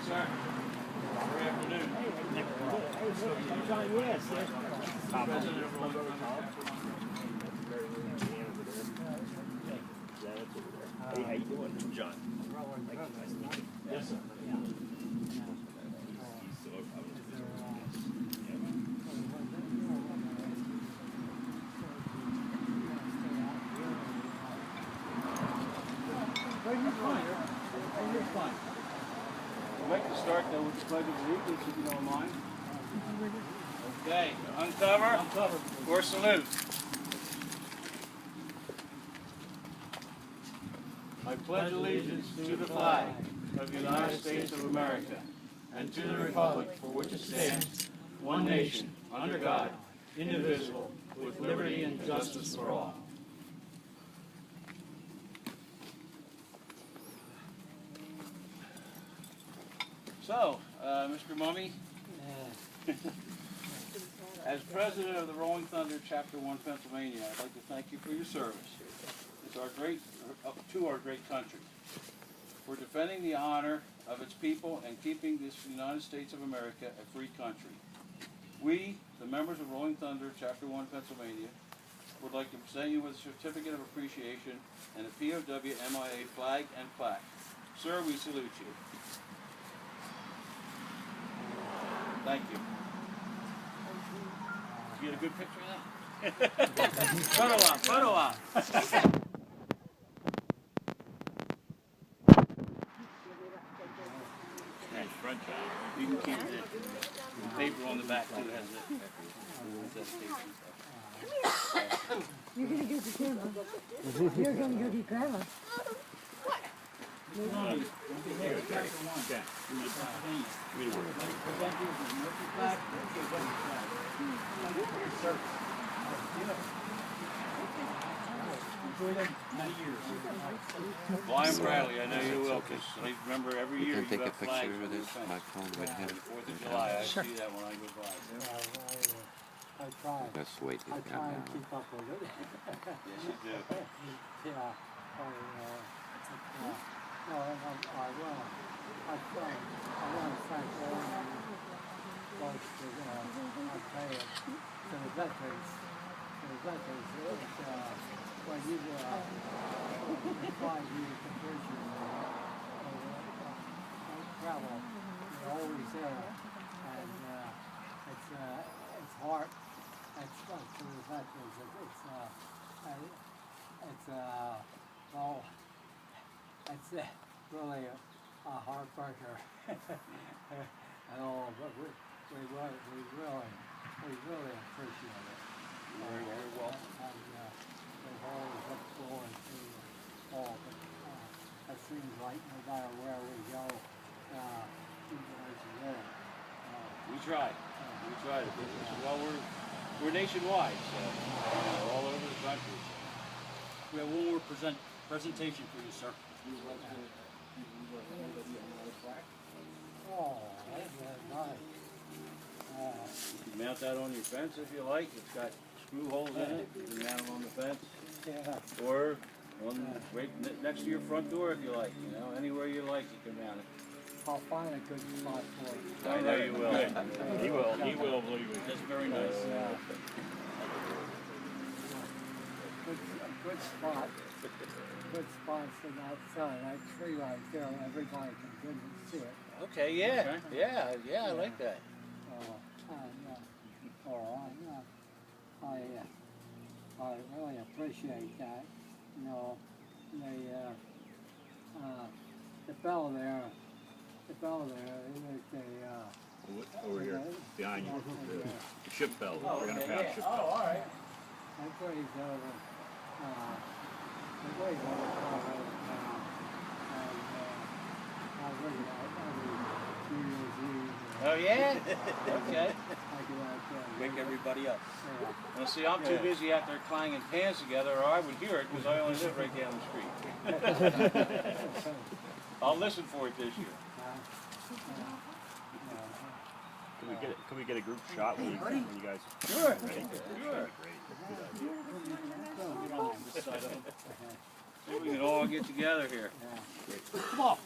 sir. Good afternoon. Yes. President of Rolling Thunder. Hey, how you doing? John. Yes, sir. You're fine. We'd like to start though with the Pledge of Allegiance, if you don't mind. Okay, uncover or salute. I pledge allegiance to the flag of the United States of America and to the republic for which it stands, one nation, under God, indivisible, with liberty and justice for all. So, Mr. Mommie, as president of the Rolling Thunder Chapter 1 Pennsylvania, I'd like to thank you for your service. It's to our great country. For defending the honor of its people and keeping this United States of America a free country. We, the members of Rolling Thunder Chapter 1 Pennsylvania, would like to present you with a certificate of appreciation and a POW MIA flag and plaque. Sir, we salute you. Thank you. Did you get a good picture of that? Photo op. Nice front job. You can keep the paper on the back too. Has it. You're gonna go to grandma. You're gonna go to grandma. Well, I'm Bradley. I know you will, because I remember every year you take a got flags picture on with the this fence. my phone right here. 4th of July, I see that when I go by. I try. Let's wait till I it try comes and down. keep up with it. Yes, you do. Yeah. No, I will. I try. I want to thank all of you folks that I pay it to the veterans. When you 5 years completion travel, you're always there, and it's hard. It's to the veterans. It's really a heartbreaker and all, but we really appreciate it. Very welcome. And we've always looked forward to all, but it seems like no matter where we go, you guys are there. We try. Well, we're nationwide, so we're all over the country. We have one more presentation for you, sir. Oh, that's nice. You can mount that on your fence if you like. It's got screw holes in it. You can mount it on the fence, Yeah. or right next to your front door if you like. You know, anywhere you like, you can mount it. I'll find a good spot for it. I know you will. He will, believe me. That's very nice. Good spot. Good spot for that sun. That tree right there, everybody can good and see it. Okay, yeah, I like that. I really appreciate that. You know, the bell there, Over here, behind you. The ship bell. We're going to pass ship bell. all right. that glaze over, Colorado town, and I look at that every New Year's Eve. Oh, yeah? Okay. I get out there. Wake everybody up. Yeah. Well, see, I'm too busy out there clanging cans together, or I would hear it, because I only live right down the street. I'll listen for it this year. Can we get a group shot when you guys? Sure. Ready? Sure. Great. Maybe we can all get together here. Yeah. Come on.